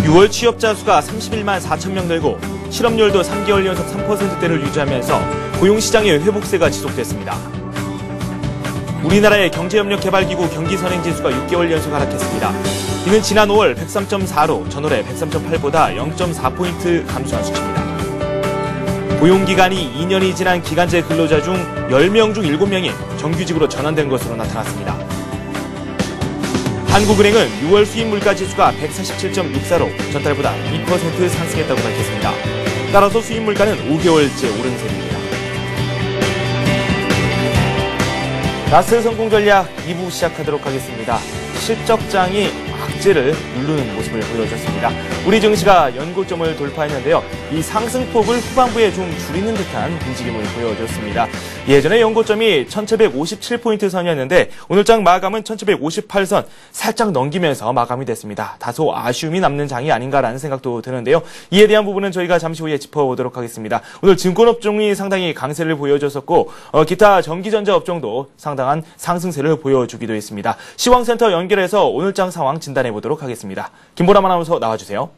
6월 취업자 수가 31만 4천 명 늘고 실업률도 3개월 연속 3%대를 유지하면서 고용시장의 회복세가 지속됐습니다. 우리나라의 경제협력개발기구 경기선행지수가 6개월 연속 하락했습니다. 이는 지난 5월 103.4로 전월에 103.8보다 0.4포인트 감소한 수치입니다. 고용기간이 2년이 지난 기간제 근로자 중 10명 중 7명이 정규직으로 전환된 것으로 나타났습니다. 한국은행은 6월 수입물가지수가 147.64로 전달보다 2% 상승했다고 밝혔습니다. 따라서 수입물가는 5개월째 오른 셈입니다. 라스 성공 전략 2부 시작하도록 하겠습니다. 실적장이 악재를 누르는 모습을 보여줬습니다. 우리 증시가 연고점을 돌파했는데요. 이 상승폭을 후반부에 좀 줄이는 듯한 움직임을 보여줬습니다. 예전에 연고점이 1757포인트 선이었는데 오늘장 마감은 1758선 살짝 넘기면서 마감이 됐습니다. 다소 아쉬움이 남는 장이 아닌가라는 생각도 드는데요. 이에 대한 부분은 저희가 잠시 후에 짚어보도록 하겠습니다. 오늘 증권업종이 상당히 강세를 보여줬었고 기타 전기전자 업종도 상당한 상승세를 보여주기도 했습니다. 시황센터 연결해서 오늘장 상황 진단해보도록 하겠습니다. 김보람 아나운서 나와주세요.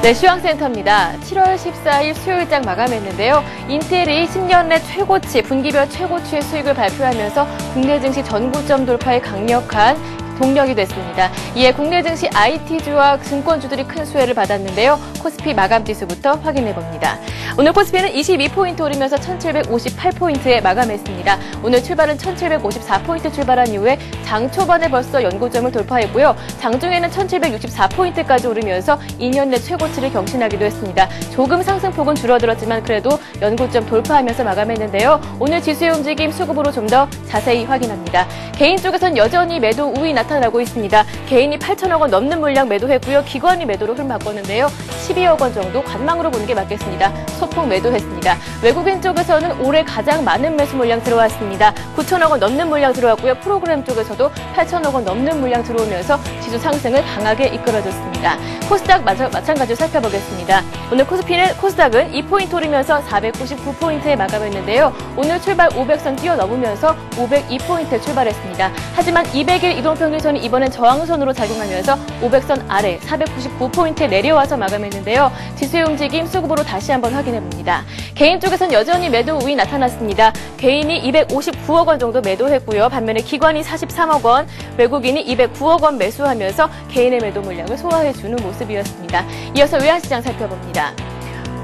네, 시황센터입니다. 7월 14일 수요일장 마감했는데요. 인텔이 10년 내 최고치, 분기별 최고치의 수익을 발표하면서 국내 증시 전고점 돌파에 강력한 동력이 됐습니다. 이에 국내 증시 IT주와 증권주들이 큰 수혜를 받았는데요. 코스피 마감지수부터 확인해봅니다. 오늘 코스피는 22포인트 오르면서 1758포인트에 마감했습니다. 오늘 출발은 1754포인트 출발한 이후에 장 초반에 벌써 연고점을 돌파했고요. 장중에는 1764포인트까지 오르면서 2년 내 최고치를 경신하기도 했습니다. 조금 상승폭은 줄어들었지만 그래도 연고점 돌파하면서 마감했는데요. 오늘 지수의 움직임 수급으로 좀 더 자세히 확인합니다. 개인 쪽에선 여전히 매도 우위 나타나고 있습니다. 개인이 8천억 원 넘는 물량 매도했고요. 기관이 매도로 흐름 바꿨는데요. 12억 원 정도 관망으로 보는 게 맞겠습니다. 소폭 매도했습니다. 외국인 쪽에서는 올해 가장 많은 매수 물량 들어왔습니다. 9천억 원 넘는 물량 들어왔고요. 프로그램 쪽에서도 8천억 원 넘는 물량 들어오면서 지수 상승을 강하게 이끌어줬습니다. 코스닥 마찬가지로 살펴보겠습니다. 오늘 코스닥은 2포인트 오르면서 499포인트에 마감했는데요. 오늘 출발 500선 뛰어넘으면서 502포인트에 출발했습니다. 하지만 200일 이동평균선이 이번엔 저항선으로 작용하면서 500선 아래 499포인트에 내려와서 마감했는데요. 지수의 움직임 수급으로 다시 한번 확인해봅니다. 개인 쪽에선 여전히 매도 우위 나타났습니다. 개인이 259억 원 정도 매도했고요. 반면에 기관이 43억 원, 외국인이 209억 원 매수하면서 개인의 매도 물량을 소화해주는 모습이었습니다. 이어서 외환시장 살펴봅니다.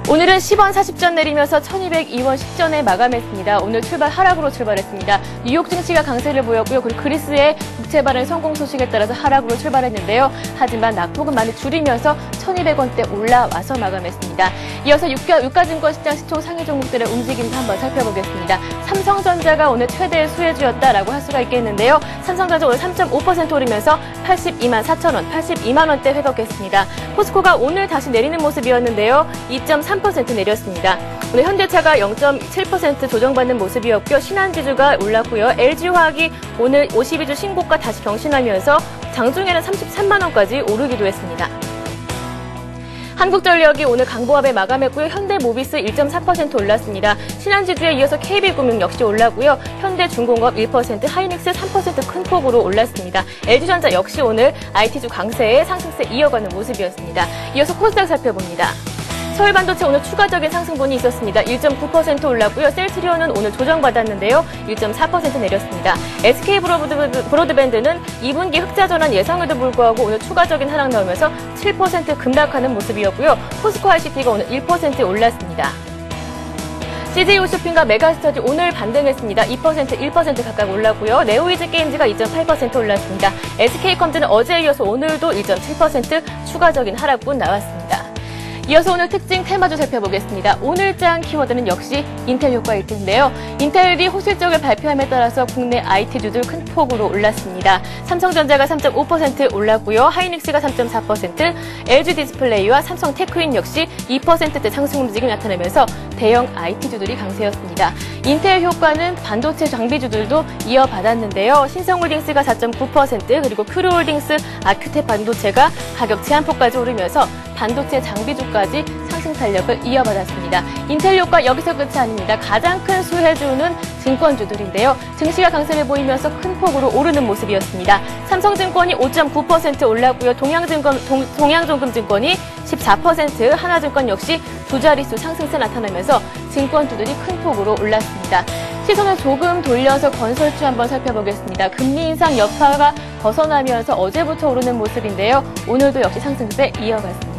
오늘은 10원 40전 내리면서 1202원 10전에 마감했습니다. 오늘 하락으로 출발했습니다. 뉴욕 증시가 강세를 보였고요. 그리고 그리스의 국채 발행 성공 소식에 따라서 하락으로 출발했는데요. 하지만 낙폭은 많이 줄이면서 1200원대 올라와서 마감했습니다. 이어서 유가증권 시장 시총 상위 종목들의 움직임도 한번 살펴보겠습니다. 삼성전자가 오늘 최대 수혜주였다라고 할 수가 있겠는데요. 삼성전자 오늘 3.5% 오르면서 82만 4천원, 82만 원대 회복했습니다. 포스코가 오늘 다시 내리는 모습이었는데요. 2.3% 내렸습니다. 오늘 현대차가 0.7% 조정받는 모습이었고요. 신한지주가 올랐고요. LG화학이 오늘 52주 신고가 다시 경신하면서 장중에는 33만 원까지 오르기도 했습니다. 한국전력이 오늘 강보합에 마감했고요. 현대모비스 1.4% 올랐습니다. 신한지주에 이어서 KB금융 역시 올랐고요. 현대중공업 1%, 하이닉스 3% 큰 폭으로 올랐습니다. LG전자 역시 오늘 IT주 강세에 상승세 이어가는 모습이었습니다. 이어서 코스닥 살펴봅니다. 서울반도체 오늘 추가적인 상승분이 있었습니다. 1.9% 올랐고요. 셀트리온은 오늘 조정받았는데요. 1.4% 내렸습니다. SK브로드밴드는 2분기 흑자 전환 예상에도 불구하고 오늘 추가적인 하락 나오면서 7% 급락하는 모습이었고요. 포스코 ICT가 오늘 1% 올랐습니다. CJ홈쇼핑과 메가스터디 오늘 반등했습니다. 2%, 1% 가까이 올랐고요. 네오이즈게임즈가 2.8% 올랐습니다. SK컴즈는 어제에 이어서 오늘도 1.7% 추가적인 하락분 나왔습니다. 이어서 오늘 특징 테마주 살펴보겠습니다. 오늘장 키워드는 역시 인텔 효과일 텐데요. 인텔이 호실적을 발표함에 따라서 국내 IT주들 큰 폭으로 올랐습니다. 삼성전자가 3.5% 올랐고요. 하이닉스가 3.4%, LG디스플레이와 삼성테크인 역시 2%대 상승 움직임이 나타나면서 대형 IT주들이 강세였습니다. 인텔 효과는 반도체 장비주들도 이어받았는데요. 신성홀딩스가 4.9%, 그리고 큐르홀딩스, 아큐텍 반도체가 가격 제한폭까지 오르면서 반도체 장비주까지 상승 상승 탄력을 이어받았습니다. 인텔료가 여기서 끝이 아닙니다. 가장 큰 수혜주는 증권주들인데요. 증시가 강세를 보이면서 큰 폭으로 오르는 모습이었습니다. 삼성증권이 5.9% 올랐고요. 동양종금증권이 14%, 하나증권 역시 두 자릿수 상승세 나타나면서 증권주들이 큰 폭으로 올랐습니다. 시선을 조금 돌려서 건설주 한번 살펴보겠습니다. 금리 인상 여파가 벗어나면서 어제부터 오르는 모습인데요. 오늘도 역시 상승세 이어갔습니다.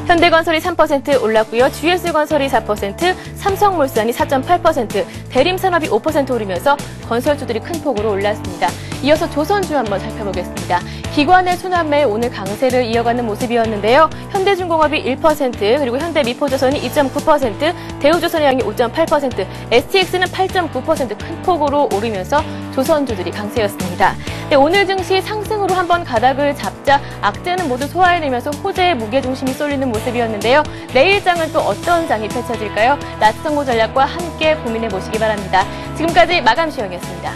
현대건설이 3% 올랐고요. GS건설이 4%, 삼성물산이 4.8%, 대림산업이 5% 오르면서 건설주들이 큰 폭으로 올랐습니다. 이어서 조선주 한번 살펴보겠습니다. 기관의 순환매에 오늘 강세를 이어가는 모습이었는데요. 현대중공업이 1%, 그리고 현대미포조선이 2.9%, 대우조선해양이 5.8%, STX는 8.9% 큰 폭으로 오르면서 조선주들이 강세였습니다. 네, 오늘 증시 상승으로 한번 가닥을 잡자 악재는 모두 소화해내면서 호재의 무게중심이 쏠리는 모습이었는데요. 내일 장은 또 어떤 장이 펼쳐질까요? 나트성보 전략과 함께 고민해 보시기 바랍니다. 지금까지 마감 시황이었습니다.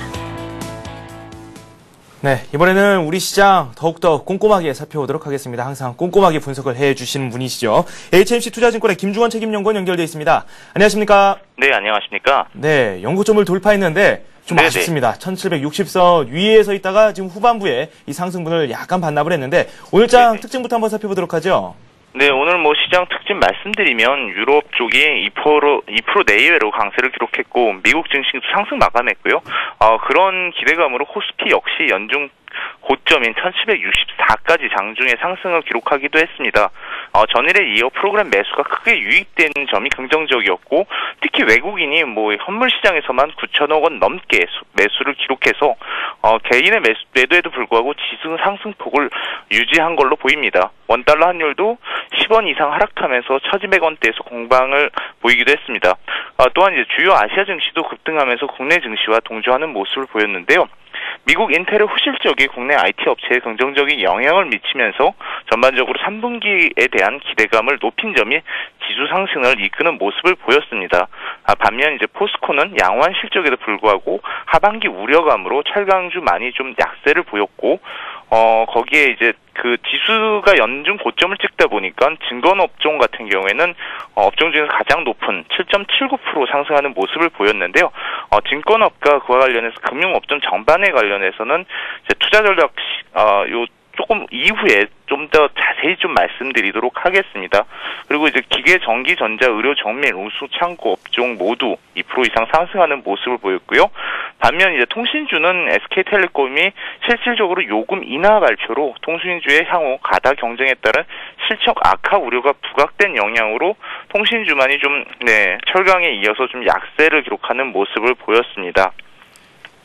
네, 이번에는 우리 시장 더욱더 꼼꼼하게 살펴보도록 하겠습니다. 항상 꼼꼼하게 분석을 해주시는 분이시죠. HMC 투자증권의 김중원 책임연구원 연결되어 있습니다. 안녕하십니까? 네, 안녕하십니까? 네, 연고점을 돌파했는데 좀 네네. 아쉽습니다. 1760선 위에 서 있다가 지금 후반부에 이 상승분을 약간 반납을 했는데 오늘 장 네네. 특징부터 한번 살펴보도록 하죠. 네, 오늘 시장 특징 말씀드리면 유럽 쪽이 2% 내외로 강세를 기록했고 미국 증시도 상승 마감했고요. 그런 기대감으로 코스피 역시 연중 고점인 1764까지 장중에 상승을 기록하기도 했습니다. 전일에 이어 프로그램 매수가 크게 유입된 점이 긍정적이었고 특히 외국인이 현물 시장에서만 9천억 원 넘게 매수를 기록해서 개인의 매도에도 불구하고 지수 상승폭을 유지한 걸로 보입니다. 원달러 환율도 10원 이상 하락하면서 1200원대에서 공방을 보이기도 했습니다. 또한 이제 주요 아시아 증시도 급등하면서 국내 증시와 동조하는 모습을 보였는데요. 미국 인텔의 후실적이 국내 IT 업체에 긍정적인 영향을 미치면서 전반적으로 3분기에 대한 기대감을 높인 점이 지수 상승을 이끄는 모습을 보였습니다. 반면 이제 포스코는 양호한 실적에도 불구하고 하반기 우려감으로 철강주만이 좀 약세를 보였고 거기에 이제 그 지수가 연중 고점을 찍다 보니까 증권업종 같은 경우에는 업종 중에서 가장 높은 7.79% 상승하는 모습을 보였는데요. 증권업과 그와 관련해서 금융업종 전반에 관련해서는 이제 투자 전략 조금 이후에 좀 더 자세히 좀 말씀드리도록 하겠습니다. 그리고 이제 기계, 전기, 전자, 의료, 정밀, 운수, 창고 업종 모두 2% 이상 상승하는 모습을 보였고요. 반면 이제 통신주는 SK텔레콤이 실질적으로 요금 인하 발표로 통신주의 향후 가다 경쟁에 따른 실적 악화 우려가 부각된 영향으로 통신주만이 좀 철강에 이어서 좀 약세를 기록하는 모습을 보였습니다.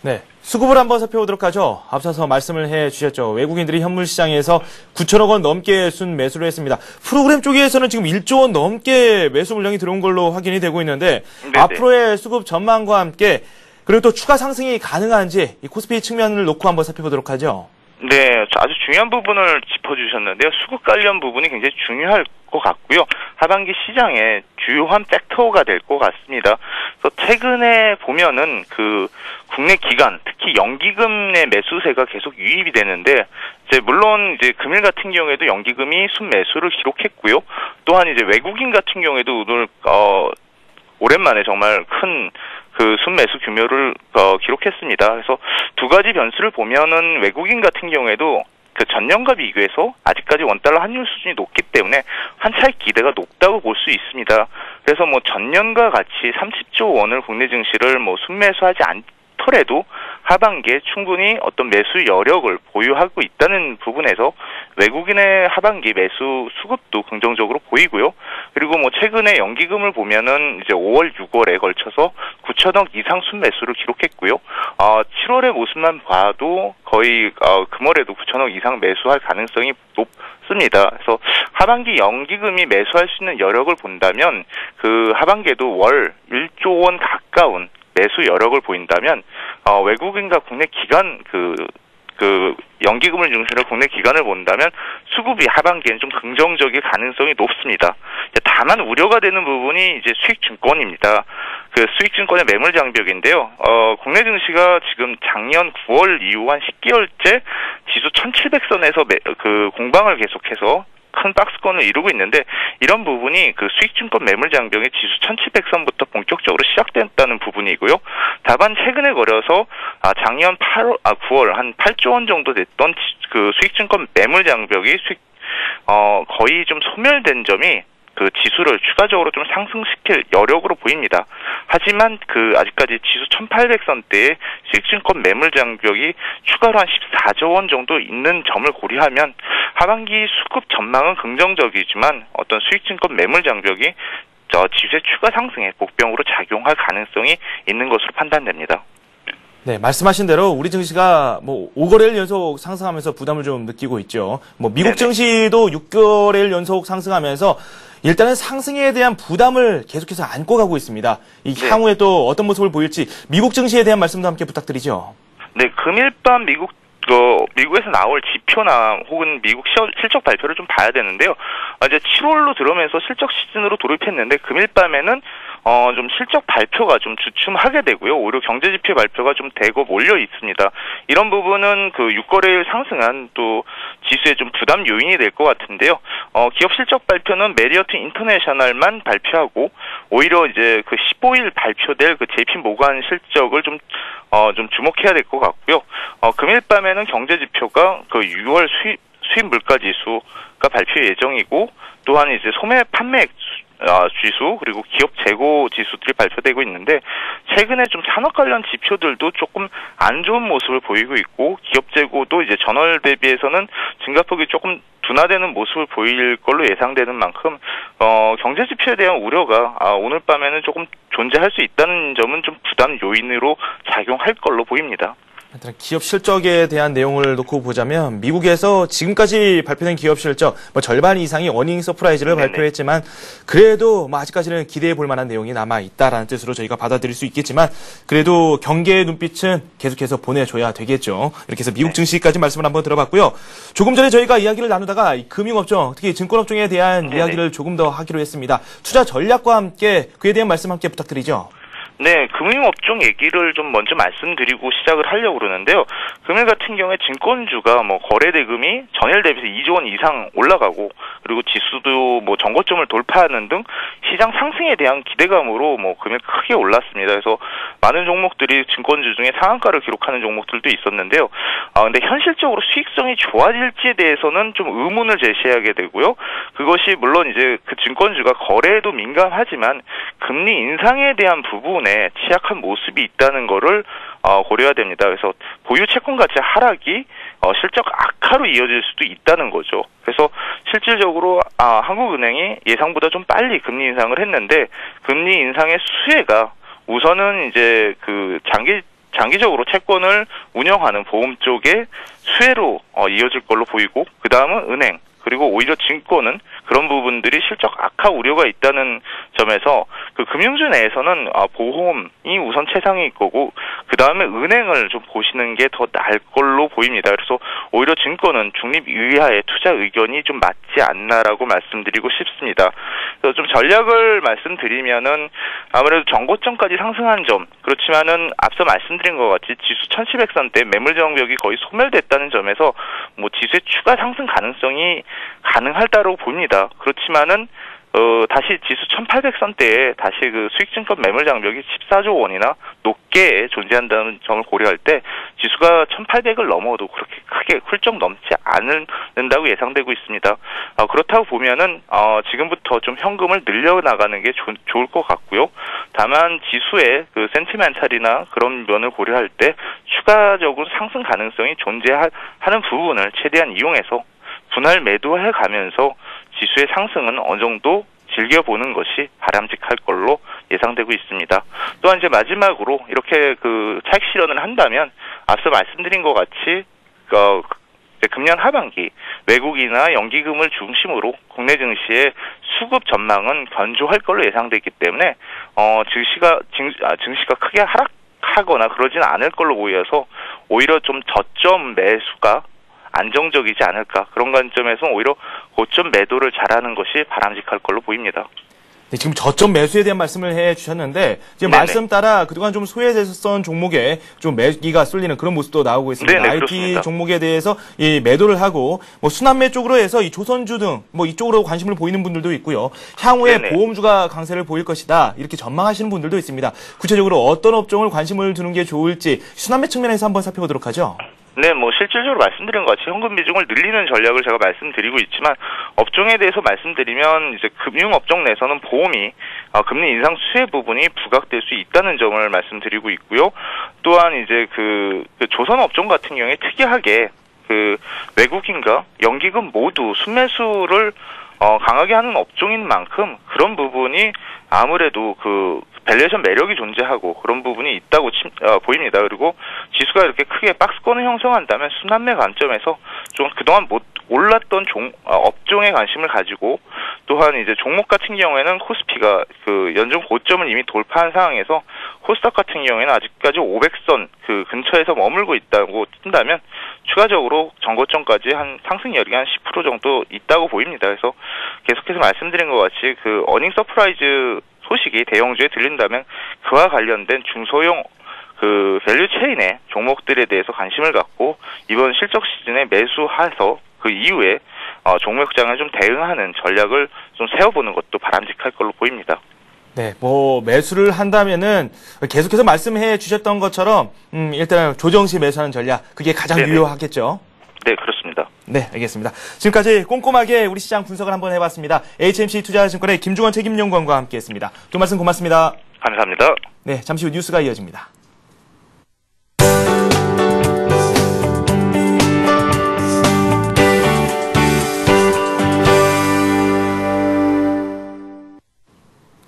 네, 수급을 한번 살펴보도록 하죠. 앞서서 말씀을 해주셨죠. 외국인들이 현물 시장에서 9천억 원 넘게 순 매수를 했습니다. 프로그램 쪽에서는 지금 1조 원 넘게 매수 물량이 들어온 걸로 확인이 되고 있는데 네네. 앞으로의 수급 전망과 함께 그리고 또 추가 상승이 가능한지 이 코스피 측면을 놓고 한번 살펴보도록 하죠. 네, 아주 중요한 부분을 짚어주셨는데요. 수급 관련 부분이 굉장히 중요할 것 같고요. 하반기 시장의 주요한 팩터가 될 것 같습니다. 그래서 최근에 보면은 그 국내 기관, 특히 연기금의 매수세가 계속 유입이 되는데, 물론 이제 금일 같은 경우에도 연기금이 순매수를 기록했고요. 또한 이제 외국인 같은 경우에도 오늘 오랜만에 정말 큰 그 순매수 규모를 기록했습니다. 그래서 두 가지 변수를 보면은 외국인 같은 경우에도 그 전년과 비교해서 아직까지 원달러 환율 수준이 높기 때문에 환차익 기대가 높다고 볼 수 있습니다. 그래서 전년과 같이 30조 원을 국내 증시를 순매수하지 않더라도 하반기에 충분히 어떤 매수 여력을 보유하고 있다는 부분에서 외국인의 하반기 매수 수급도 긍정적으로 보이고요. 그리고 최근에 연기금을 보면은 이제 5월, 6월에 걸쳐서 9천억 이상 순매수를 기록했고요. 7월의 모습만 봐도 거의 금월에도 9천억 이상 매수할 가능성이 높습니다. 그래서 하반기 연기금이 매수할 수 있는 여력을 본다면 그 하반기에도 월 1조 원 가까운 매수 여력을 보인다면 외국인과 국내 기관 연기금을 중심으로 국내 기관을 본다면 수급이 하반기에는 좀 긍정적일 가능성이 높습니다. 다만 우려가 되는 부분이 이제 수익증권입니다. 그 수익증권의 매물 장벽인데요. 국내 증시가 지금 작년 9월 이후 한 10개월째 지수 1700선에서 공방을 계속해서 큰 박스권을 이루고 있는데 이런 부분이 그 수익증권 매물 장벽의 지수 1700선부터 본격적으로 시작됐다는 부분이고요. 다만 최근에 걸려서 작년 9월 한 8조 원 정도 됐던 그 수익증권 매물 장벽이 거의 좀 소멸된 점이 그 지수를 추가적으로 좀 상승시킬 여력으로 보입니다. 하지만 그 아직까지 지수 1800선대의 수익증권 매물 장벽이 추가로 한 14조 원 정도 있는 점을 고려하면 하반기 수급 전망은 긍정적이지만 어떤 수익증권 매물 장벽이 지수의 추가 상승에 복병으로 작용할 가능성이 있는 것으로 판단됩니다. 네, 말씀하신 대로 우리 증시가 5거래일 연속 상승하면서 부담을 좀 느끼고 있죠. 미국 증시도 6거래일 연속 상승하면서 일단은 상승에 대한 부담을 계속해서 안고 가고 있습니다. 향후에 또 어떤 모습을 보일지 미국 증시에 대한 말씀도 함께 부탁드리죠. 네, 금일 밤 미국에서 나올 지표나 혹은 미국 실적 발표를 좀 봐야 되는데요. 이제 7월로 들어오면서 실적 시즌으로 돌입했는데 금일 밤에는 좀 실적 발표가 좀 주춤하게 되고요. 오히려 경제지표 발표가 좀 대거 몰려 있습니다. 이런 부분은 그 6거래일 상승한 또 지수에 좀 부담 요인이 될 것 같은데요. 기업 실적 발표는 메리어트 인터내셔널만 발표하고 오히려 이제 그 15일 발표될 그 JP 모간 실적을 좀 주목해야 될 것 같고요. 금일 밤에는 경제지표가 그 6월 수입 물가 지수가 발표 예정이고 또한 이제 소매 판매액 지수 그리고 기업 재고 지수들이 발표되고 있는데 최근에 좀 산업 관련 지표들도 조금 안 좋은 모습을 보이고 있고 기업 재고도 이제 전월 대비해서는 증가폭이 조금 둔화되는 모습을 보일 걸로 예상되는 만큼 경제 지표에 대한 우려가 오늘 밤에는 조금 존재할 수 있다는 점은 좀 부담 요인으로 작용할 걸로 보입니다. 기업 실적에 대한 내용을 놓고 보자면 미국에서 지금까지 발표된 기업 실적 절반 이상이 어닝 서프라이즈를 발표했지만 그래도 아직까지는 기대해 볼 만한 내용이 남아 있다라는 뜻으로 저희가 받아들일 수 있겠지만 그래도 경계의 눈빛은 계속해서 보내줘야 되겠죠. 이렇게 해서 미국 증시까지 말씀을 한번 들어봤고요. 조금 전에 저희가 이야기를 나누다가 금융업종, 특히 증권업종에 대한 이야기를 조금 더 하기로 했습니다. 투자 전략과 함께 그에 대한 말씀 함께 부탁드리죠. 네, 금융업종 얘기를 좀 먼저 말씀드리고 시작을 하려고 그러는데요. 금일 같은 경우에 증권주가 거래 대금이 전일 대비해서 2조 원 이상 올라가고 그리고 지수도 전고점을 돌파하는 등 시장 상승에 대한 기대감으로 금일 크게 올랐습니다. 그래서 많은 종목들이 증권주 중에 상한가를 기록하는 종목들도 있었는데요. 근데 현실적으로 수익성이 좋아질지에 대해서는 좀 의문을 제시하게 되고요. 그것이 물론 이제 그 증권주가 거래에도 민감하지만 금리 인상에 대한 부분에 취약한 모습이 있다는 거를 고려해야 됩니다. 그래서 보유 채권 가치 하락이 실적 악화로 이어질 수도 있다는 거죠. 그래서 실질적으로 한국은행이 예상보다 좀 빨리 금리 인상을 했는데 금리 인상의 수혜가 우선은 이제 그 장기적으로 채권을 운영하는 보험 쪽의 수혜로 이어질 걸로 보이고 그 다음은 은행 그리고 오히려 증권은 그런 부분들이 실적 악화 우려가 있다는 점에서 그 금융주 내에서는 보험이 우선 최상위일 거고 그 다음에 은행을 좀 보시는 게 더 나을 걸로 보입니다. 그래서 오히려 증권은 중립 이하의 투자 의견이 좀 맞지 않나라고 말씀드리고 싶습니다. 그래서 좀 전략을 말씀드리면은 아무래도 전고점까지 상승한 점 그렇지만은 앞서 말씀드린 것 같이 지수 1700선대 매물 장벽이 거의 소멸됐다는 점에서 지수의 추가 상승 가능성이 가능하다고 봅니다. 그렇지만은 다시 지수 1800선대에 다시 그 수익증권 매물 장벽이 14조 원이나 높게 존재한다는 점을 고려할 때 지수가 1800을 넘어도 그렇게 크게 훌쩍 넘지 않는다고 예상되고 있습니다. 그렇다고 보면은 지금부터 좀 현금을 늘려나가는 게 좋을 것 같고요. 다만 지수의 그 센티멘탈이나 그런 면을 고려할 때 추가적으로 상승 가능성이 존재하는 부분을 최대한 이용해서 분할 매도해 가면서 지수의 상승은 어느 정도 즐겨보는 것이 바람직할 걸로 예상되고 있습니다. 또한 이제 마지막으로 이렇게 그 차익 실현을 한다면 앞서 말씀드린 것 같이 금년 하반기 외국이나 연기금을 중심으로 국내 증시의 수급 전망은 견조할 걸로 예상되기 때문에 증시가 크게 하락하거나 그러지는 않을 걸로 보여서 오히려 좀 저점 매수가 안정적이지 않을까 그런 관점에서 오히려 고점 매도를 잘하는 것이 바람직할 걸로 보입니다. 네, 지금 저점 매수에 대한 말씀을 해주셨는데 지금 네네. 말씀 따라 그동안 좀 소외됐었던 종목에 좀 매기가 쏠리는 그런 모습도 나오고 있습니다. 네네, IT 그렇습니다. 종목에 대해서 이 매도를 하고 뭐 순환매 쪽으로 해서 이 조선주 등 뭐 이쪽으로 관심을 보이는 분들도 있고요. 향후에 네네. 보험주가 강세를 보일 것이다 이렇게 전망하시는 분들도 있습니다. 구체적으로 어떤 업종을 관심을 두는 게 좋을지 순환매 측면에서 한번 살펴보도록 하죠. 네, 뭐 실질적으로 말씀드린 것 같이 현금 비중을 늘리는 전략을 제가 말씀드리고 있지만 업종에 대해서 말씀드리면 이제 금융업종 내에서는 보험이 금리 인상 수혜 부분이 부각될 수 있다는 점을 말씀드리고 있고요. 또한 이제 그 조선업종 같은 경우에 특이하게 그 외국인과 연기금 모두 순매수를 강하게 하는 업종인 만큼 그런 부분이 아무래도 그 밸류에이션 매력이 존재하고 그런 부분이 있다고 보입니다. 그리고 지수가 이렇게 크게 박스권을 형성한다면 순환매 관점에서 좀 그동안 못 올랐던 업종에 관심을 가지고 또한 이제 종목 같은 경우에는 코스피가 그 연중 고점을 이미 돌파한 상황에서 코스닥 같은 경우에는 아직까지 500선 그 근처에서 머물고 있다고 뜬다면 추가적으로 전고점까지 한 상승 여력이 한 10% 정도 있다고 보입니다. 그래서 계속해서 말씀드린 것 같이 그 어닝 서프라이즈 소식이 대형주에 들린다면 그와 관련된 중소형 그 밸류 체인의 종목들에 대해서 관심을 갖고 이번 실적 시즌에 매수해서 그 이후에 종목장에 좀 대응하는 전략을 좀 세워보는 것도 바람직할 걸로 보입니다. 네, 뭐 매수를 한다면은 계속해서 말씀해 주셨던 것처럼 일단 조정 시 매수하는 전략 그게 가장 네네. 유효하겠죠. 네, 그렇습니다. 네, 알겠습니다. 지금까지 꼼꼼하게 우리 시장 분석을 한번 해봤습니다. HMC 투자증권의 김중원 책임연구원과 함께했습니다. 두 말씀 고맙습니다. 감사합니다. 네, 잠시 후 뉴스가 이어집니다.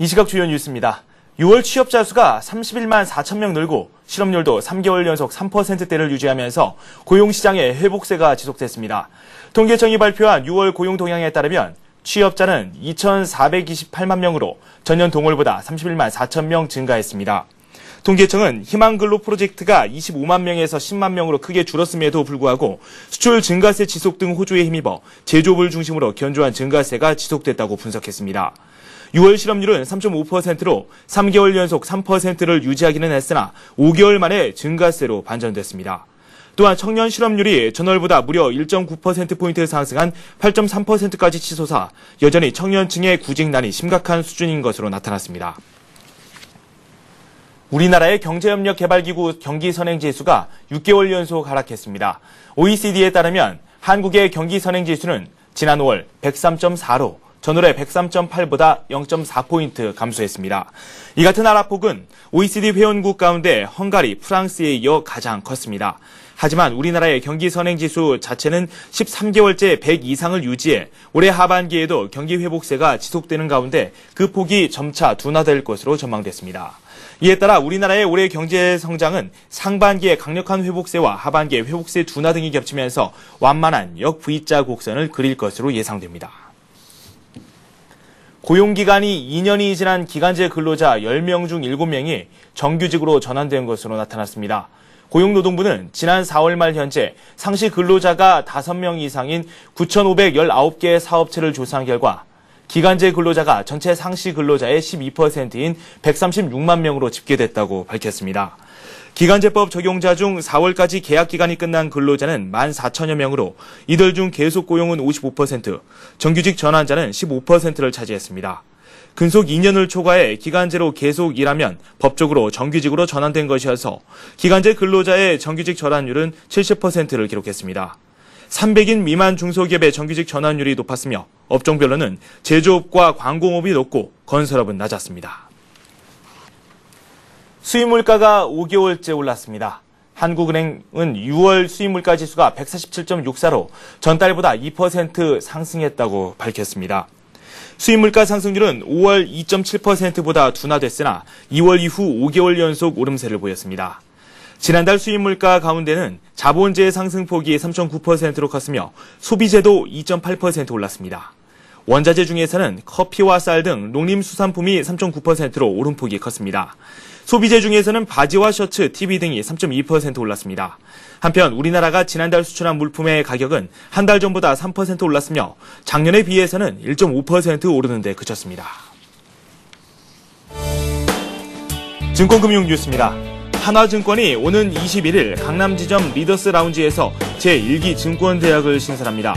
이 시각 주요 뉴스입니다. 6월 취업자 수가 31만 4천 명 늘고 실업률도 3개월 연속 3%대를 유지하면서 고용시장의 회복세가 지속됐습니다. 통계청이 발표한 6월 고용 동향에 따르면 취업자는 2,428만 명으로 전년 동월보다 31만 4천 명 증가했습니다. 통계청은 희망근로 프로젝트가 25만 명에서 10만 명으로 크게 줄었음에도 불구하고 수출 증가세 지속 등 호조에 힘입어 제조업을 중심으로 견조한 증가세가 지속됐다고 분석했습니다. 6월 실업률은 3.5%로 3개월 연속 3%를 유지하기는 했으나 5개월 만에 증가세로 반전됐습니다. 또한 청년 실업률이 전월보다 무려 1.9%포인트 상승한 8.3%까지 치솟아 여전히 청년층의 구직난이 심각한 수준인 것으로 나타났습니다. 우리나라의 경제협력개발기구 경기선행지수가 6개월 연속 하락했습니다. OECD에 따르면 한국의 경기선행지수는 지난 5월 103.4로 전월의 103.8보다 0.4포인트 감소했습니다. 이 같은 하락폭은 OECD 회원국 가운데 헝가리, 프랑스에 이어 가장 컸습니다. 하지만 우리나라의 경기 선행지수 자체는 13개월째 100 이상을 유지해 올해 하반기에도 경기 회복세가 지속되는 가운데 그 폭이 점차 둔화될 것으로 전망됐습니다. 이에 따라 우리나라의 올해 경제 성장은 상반기에 강력한 회복세와 하반기에 회복세 둔화 등이 겹치면서 완만한 역-V자 곡선을 그릴 것으로 예상됩니다. 고용기간이 2년이 지난 기간제 근로자 10명 중 7명이 정규직으로 전환된 것으로 나타났습니다. 고용노동부는 지난 4월 말 현재 상시 근로자가 5명 이상인 9,519개 사업체를 조사한 결과 기간제 근로자가 전체 상시 근로자의 12%인 136만 명으로 집계됐다고 밝혔습니다. 기간제법 적용자 중 4월까지 계약기간이 끝난 근로자는 14,000여 명으로 이들 중 계속 고용은 55%, 정규직 전환자는 15%를 차지했습니다. 근속 2년을 초과해 기간제로 계속 일하면 법적으로 정규직으로 전환된 것이어서 기간제 근로자의 정규직 전환율은 70%를 기록했습니다. 300인 미만 중소기업의 정규직 전환율이 높았으며 업종별로는 제조업과 광공업이 높고 건설업은 낮았습니다. 수입물가가 5개월째 올랐습니다. 한국은행은 6월 수입물가 지수가 147.64로 전달보다 2% 상승했다고 밝혔습니다. 수입물가 상승률은 5월 2.7%보다 둔화됐으나 2월 이후 5개월 연속 오름세를 보였습니다. 지난달 수입물가 가운데는 자본재해 상승폭이 3.9%로 컸으며 소비재도 2.8% 올랐습니다. 원자재 중에서는 커피와 쌀 등 농림수산품이 3.9%로 오름폭이 컸습니다. 소비재 중에서는 바지와 셔츠, TV 등이 3.2% 올랐습니다. 한편 우리나라가 지난달 수출한 물품의 가격은 한 달 전보다 3% 올랐으며 작년에 비해서는 1.5% 오르는 데 그쳤습니다. 증권금융 뉴스입니다. 한화증권이 오는 21일 강남지점 리더스 라운지에서 제1기 증권대학을 신설합니다.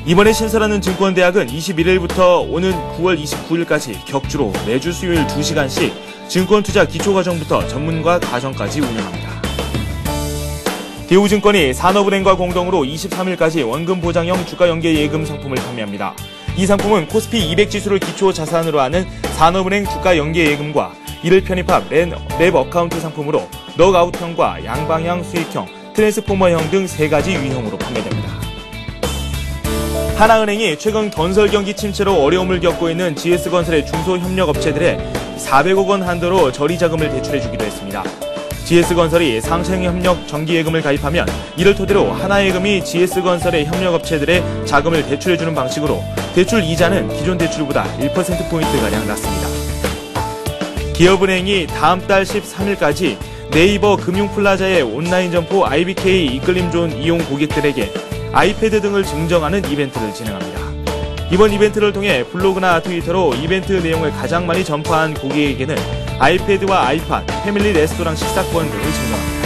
이번에 신설하는 증권대학은 21일부터 오는 9월 29일까지 격주로 매주 수요일 2시간씩 증권투자 기초과정부터 전문가 과정까지 운영합니다. 대우증권이 산업은행과 공동으로 23일까지 원금보장형 주가연계예금 상품을 판매합니다. 이 상품은 코스피 200지수를 기초 자산으로 하는 산업은행 주가연계예금과 이를 편입한 랩 어카운트 상품으로 넉아웃형과 양방향 수익형, 트랜스포머형 등 3가지 유형으로 판매됩니다. 하나은행이 최근 건설 경기 침체로 어려움을 겪고 있는 GS건설의 중소협력업체들에 400억 원 한도로 저리자금을 대출해주기로 했습니다. GS건설이 상생협력 정기예금을 가입하면 이를 토대로 하나예금이 GS건설의 협력업체들의 자금을 대출해주는 방식으로 대출 이자는 기존 대출보다 1%포인트가량 낮습니다. 기업은행이 다음 달 13일까지 네이버 금융플라자의 온라인 점포 IBK 이끌림존 이용 고객들에게 아이패드 등을 증정하는 이벤트를 진행합니다. 이번 이벤트를 통해 블로그나 트위터로 이벤트 내용을 가장 많이 전파한 고객에게는 아이패드와 아이팟, 패밀리 레스토랑 식사권 등을 증정합니다.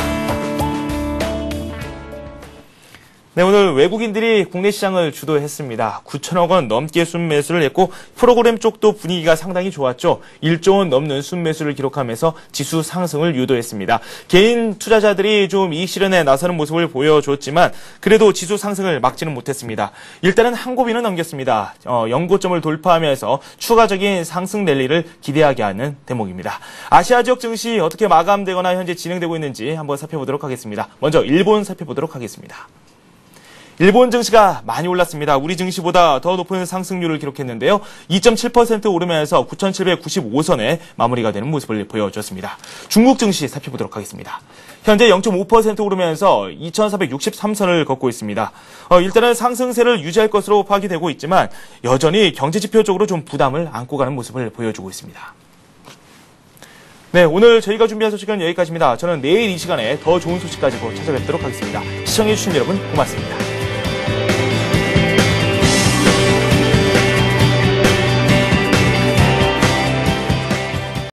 네, 오늘 외국인들이 국내 시장을 주도했습니다. 9천억 원 넘게 순매수를 했고 프로그램 쪽도 분위기가 상당히 좋았죠. 1조 원 넘는 순매수를 기록하면서 지수 상승을 유도했습니다. 개인 투자자들이 좀 이익 실현에 나서는 모습을 보여줬지만 그래도 지수 상승을 막지는 못했습니다. 일단은 한 고비는 넘겼습니다. 연고점을 돌파하면서 추가적인 상승 랠리를 기대하게 하는 대목입니다. 아시아 지역 증시 어떻게 마감되거나 현재 진행되고 있는지 한번 살펴보도록 하겠습니다. 먼저 일본 살펴보도록 하겠습니다. 일본 증시가 많이 올랐습니다. 우리 증시보다 더 높은 상승률을 기록했는데요. 2.7% 오르면서 9,795선에 마무리가 되는 모습을 보여줬습니다. 중국 증시 살펴보도록 하겠습니다. 현재 0.5% 오르면서 2,463선을 걷고 있습니다. 일단은 상승세를 유지할 것으로 파악이 되고 있지만 여전히 경제지표적으로 좀 부담을 안고 가는 모습을 보여주고 있습니다. 네, 오늘 저희가 준비한 소식은 여기까지입니다. 저는 내일 이 시간에 더 좋은 소식 가지고 찾아뵙도록 하겠습니다. 시청해주신 여러분 고맙습니다.